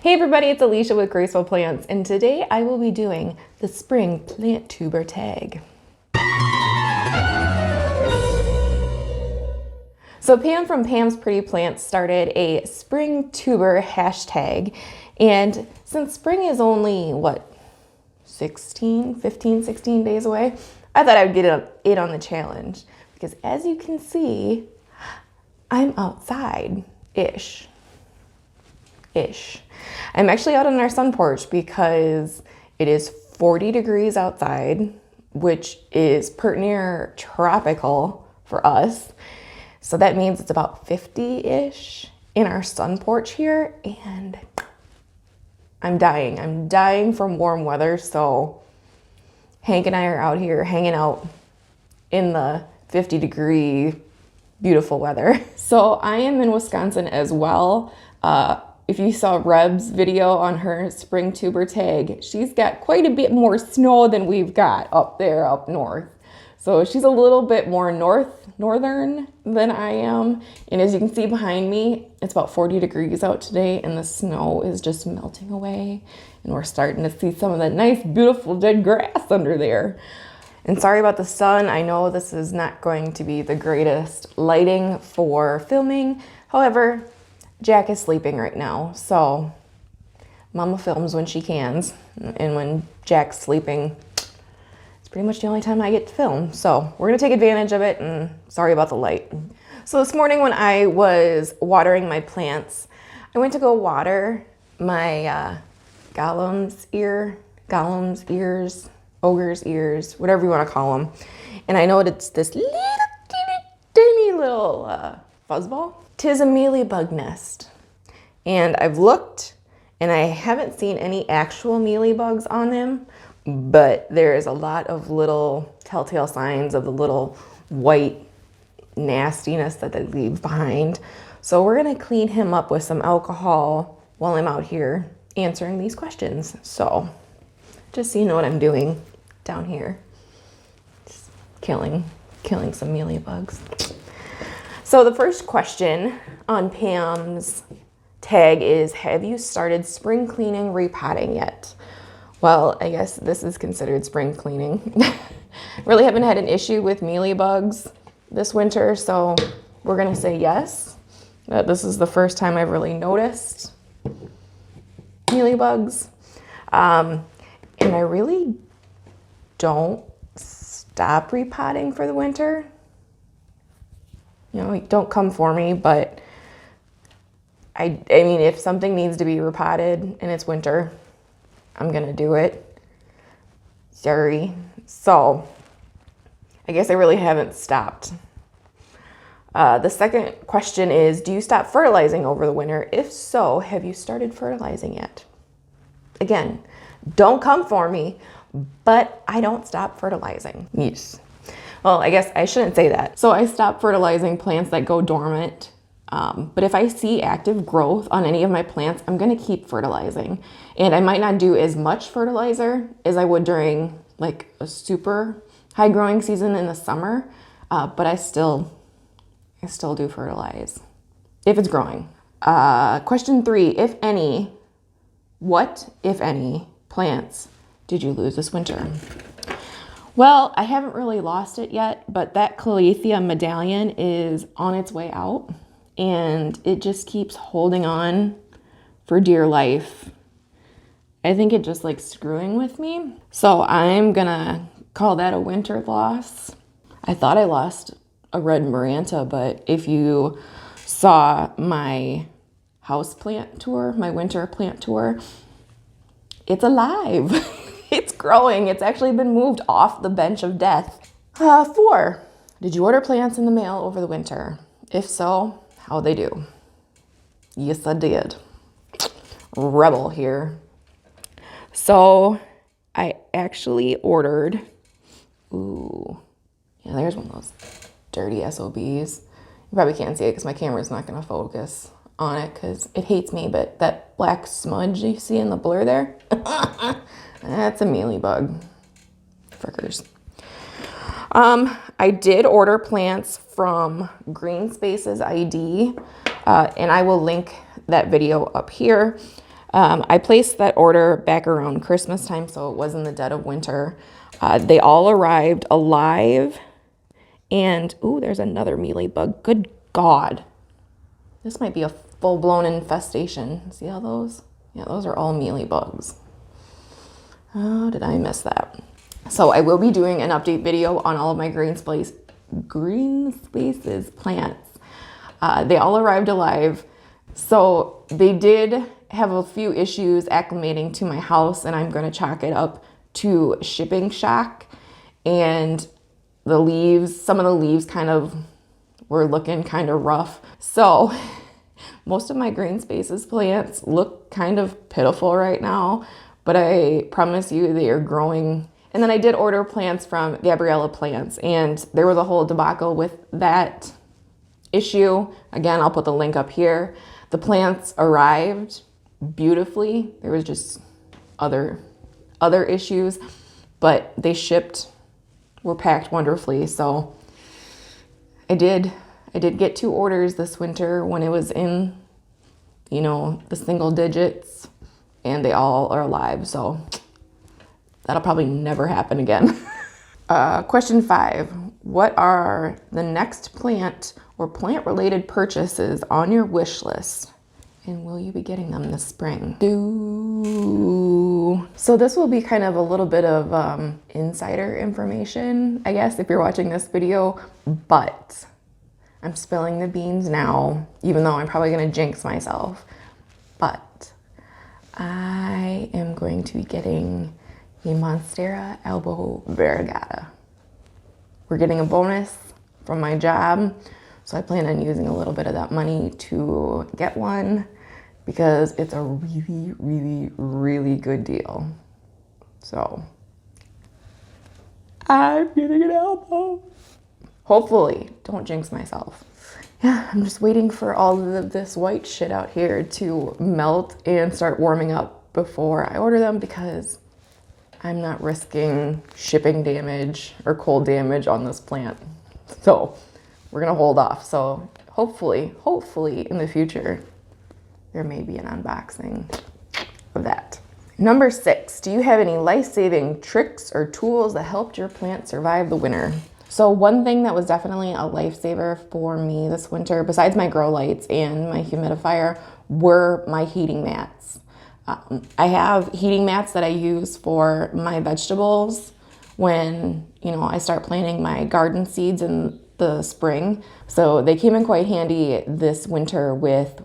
Hey everybody, it's Alicia with Graceful Plants, and today I will be doing the Spring Plantuber Tag. So Pam from Pam's Pretty Plants started a Spring Tuber hashtag, and since spring is only, 15, 16 days away, I thought I would get it on the challenge, because as you can see, I'm outside-ish. I'm actually out on our sun porch because it is 40 degrees outside, which is pretty near tropical for us. So that means it's about 50-ish in our sun porch here, and I'm dying. I'm dying from warm weather, so Hank and I are out here hanging out in the 50-degree beautiful weather. So I am in Wisconsin as well. If you saw Reb's video on her Spring Tuber Tag, she's got quite a bit more snow than we've got up there up north. So she's a little bit more northern than I am. And as you can see behind me, it's about 40 degrees out today and the snow is just melting away. And we're starting to see some of that nice, beautiful dead grass under there. And sorry about the sun. I know this is not going to be the greatest lighting for filming. However, Jack is sleeping right now, so Mama films when she can, and when Jack's sleeping, it's pretty much the only time I get to film. So we're gonna take advantage of it, and sorry about the light. So this morning when I was watering my plants, I went to go water my golem's ears, ogre's ears, whatever you wanna call them. And I know it's this little tiny little fuzzball. 'Tis a mealybug nest, and I've looked and I haven't seen any actual mealybugs on them, but there is a lot of little telltale signs of the little white nastiness that they leave behind. So we're gonna clean him up with some alcohol while I'm out here answering these questions. So just so you know what I'm doing down here, just killing some mealybugs. So the first question on Pam's tag is, have you started spring cleaning repotting yet? Well, I guess this is considered spring cleaning. Really haven't had an issue with mealybugs this winter, so we're gonna say yes. This is the first time I've really noticed mealybugs. And I really don't stop repotting for the winter. You know, don't come for me, but I mean, if something needs to be repotted and it's winter, I'm gonna do it. Sorry. So I guess I really haven't stopped. The second question is, do you stop fertilizing over the winter? If so, have you started fertilizing yet? Again, don't come for me, but I don't stop fertilizing. Yes. Well, I guess I shouldn't say that. So I stop fertilizing plants that go dormant. But if I see active growth on any of my plants, I'm gonna keep fertilizing. And I might not do as much fertilizer as I would during like a super high growing season in the summer. But I still do fertilize if it's growing. Question 3, if any, what, if any, plants did you lose this winter? Well, I haven't really lost it yet, but that Calathea medallion is on its way out, and it just keeps holding on for dear life. I think it just likes screwing with me. So I'm gonna call that a winter loss. I thought I lost a red maranta, but if you saw my houseplant tour, my winter plant tour, it's alive. It's growing. It's actually been moved off the bench of death. 4, did you order plants in the mail over the winter? If so, how'd they do? Yes, I did. Rebel here. So I actually ordered, ooh, yeah, there's one of those dirty SOBs. You probably can't see it because my camera's not gonna focus on it because it hates me, but that black smudge you see in the blur there, that's a mealybug. Frickers. I did order plants from Green Spaces ID, and I will link that video up here. I placed that order back around Christmas time, so it was in the dead of winter. They all arrived alive. And, ooh, there's another mealy bug. Good God. This might be a full-blown infestation. See all those? Yeah, those are all mealy bugs. Oh, did I miss that? So I will be doing an update video on all of my green spaces plants. They all arrived alive. So they did have a few issues acclimating to my house, and I'm going to chalk it up to shipping shock. And the leaves, some of the leaves kind of were looking kind of rough. So most of my green spaces plants look kind of pitiful right now, but I promise you they are growing. And then I did order plants from Gabriella Plants, and there was a whole debacle with that issue. Again, I'll put the link up here. The plants arrived beautifully. There was just other issues, but they were packed wonderfully. So I did get 2 orders this winter when it was in, the single digits, and they all are alive. So that'll probably never happen again. Question 5. What are the next plant or plant related purchases on your wish list? And will you be getting them this spring? So this will be kind of a little bit of insider information, I guess, if you're watching this video, but I'm spilling the beans now, even though I'm probably gonna jinx myself. But I am going to be getting the Monstera Elbow Variegata. We're getting a bonus from my job, so I plan on using a little bit of that money to get one because it's a really, really, really good deal. So I'm getting an elbow. Hopefully, don't jinx myself. Yeah, I'm just waiting for all of this white shit out here to melt and start warming up before I order them, because I'm not risking shipping damage or cold damage on this plant. So we're gonna hold off. So hopefully in the future, there may be an unboxing of that. Number 6, do you have any life-saving tricks or tools that helped your plant survive the winter? So one thing that was definitely a lifesaver for me this winter, besides my grow lights and my humidifier, were my heating mats. I have heating mats that I use for my vegetables when, I start planting my garden seeds in the spring. So they came in quite handy this winter with,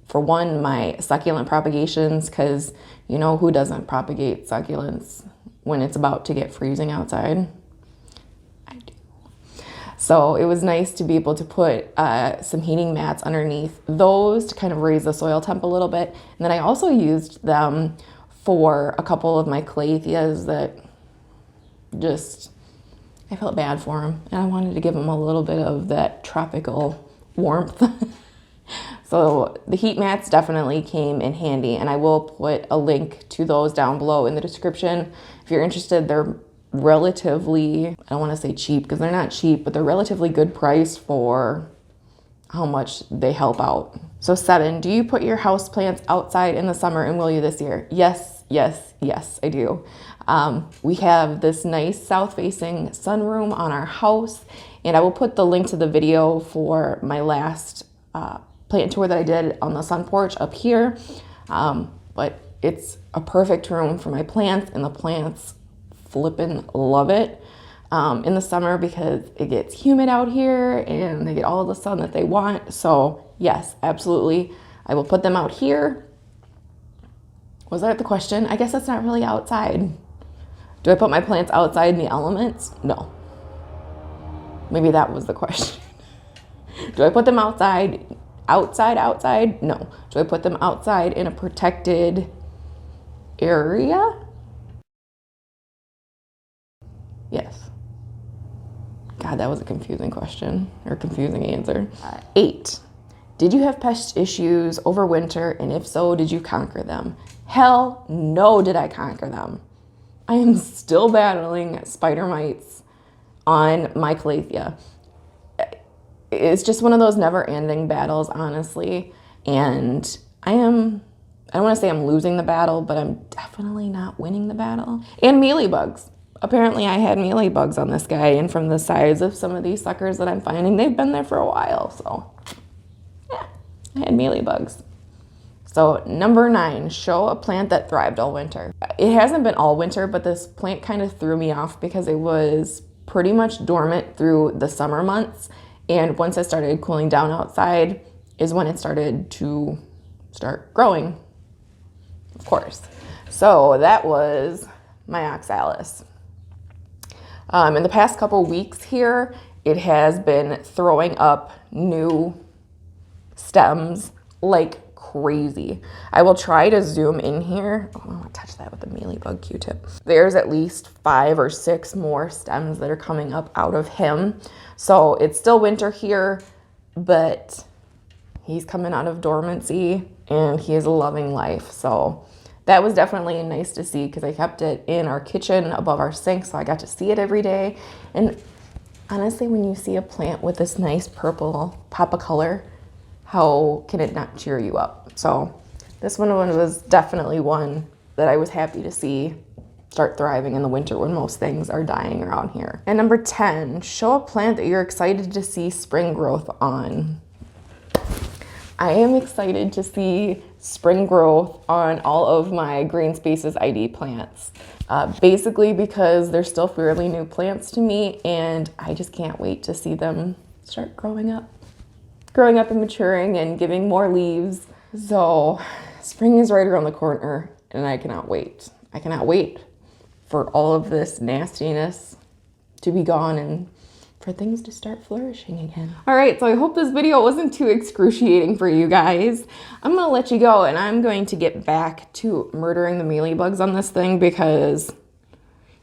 for one, my succulent propagations, because who doesn't propagate succulents when it's about to get freezing outside? I do. So it was nice to be able to put some heating mats underneath those to kind of raise the soil temp a little bit. And then I also used them for a couple of my calatheas that I felt bad for them, and I wanted to give them a little bit of that tropical warmth. So the heat mats definitely came in handy, and I will put a link to those down below in the description. If you're interested, they're relatively, I don't want to say cheap because they're not cheap, but they're relatively good price for how much they help out. So 7, do you put your house plants outside in the summer, and will you this year? Yes, I do. We have this nice south-facing sunroom on our house, and I will put the link to the video for my last plant tour that I did on the sun porch up here. But it's a perfect room for my plants, and the plants flippin' love it in the summer because it gets humid out here and they get all of the sun that they want. So yes, absolutely. I will put them out here. Was that the question? I guess that's not really outside. Do I put my plants outside in the elements? No. Maybe that was the question. Do I put them outside? Outside? No. Do I put them outside in a protected area? Yes. God, that was a confusing question or confusing answer. 8. Did you have pest issues over winter? And if so, did you conquer them? Hell no, did I conquer them. I am still battling spider mites on my calathea. It's just one of those never ending battles, honestly. And I don't want to say I'm losing the battle, but I'm definitely not winning the battle. And mealybugs. Apparently I had mealybugs on this guy, and from the size of some of these suckers that I'm finding, they've been there for a while. So yeah, I had mealybugs. So number 9, show a plant that thrived all winter. It hasn't been all winter, but this plant kind of threw me off because it was pretty much dormant through the summer months. And once it started cooling down outside is when it started to start growing, of course. So that was my oxalis. In the past couple weeks here, it has been throwing up new stems like crazy. I will try to zoom in here. Oh, I don't want to touch that with the mealybug Q-tip. There's at least 5 or 6 more stems that are coming up out of him. So it's still winter here, but he's coming out of dormancy and he is loving life. So that was definitely nice to see because I kept it in our kitchen above our sink, so I got to see it every day. And honestly, when you see a plant with this nice purple pop of color, how can it not cheer you up? So this one was definitely one that I was happy to see start thriving in the winter when most things are dying around here. And number 10, show a plant that you're excited to see spring growth on. I am excited to see spring growth on all of my Green Spaces ID plants. Basically because they're still fairly new plants to me, and I just can't wait to see them start growing up and maturing and giving more leaves. So spring is right around the corner and I cannot wait. I cannot wait for all of this nastiness to be gone and for things to start flourishing again. All right, so I hope this video wasn't too excruciating for you guys. I'm gonna let you go and I'm going to get back to murdering the mealybugs on this thing because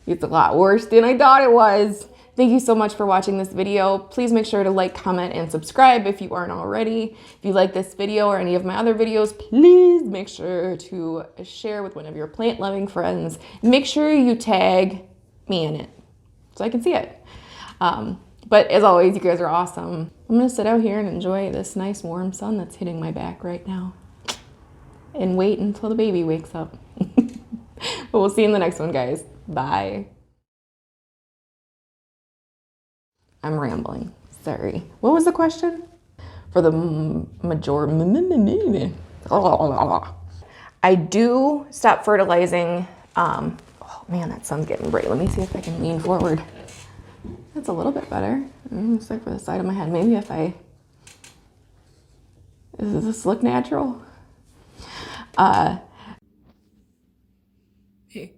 it's a lot worse than I thought it was. Thank you so much for watching this video. Please make sure to like, comment, and subscribe if you aren't already. If you like this video or any of my other videos, please make sure to share with one of your plant-loving friends. Make sure you tag me in it so I can see it. But as always, you guys are awesome. I'm gonna sit out here and enjoy this nice warm sun that's hitting my back right now and wait until the baby wakes up. But we'll see you in the next one, guys. Bye. I'm rambling, sorry. What was the question? For the I do stop fertilizing. Oh man, that sun's getting bright. Let me see if I can lean forward. That's a little bit better. It's like for the side of my head. Maybe if does this look natural? Hey.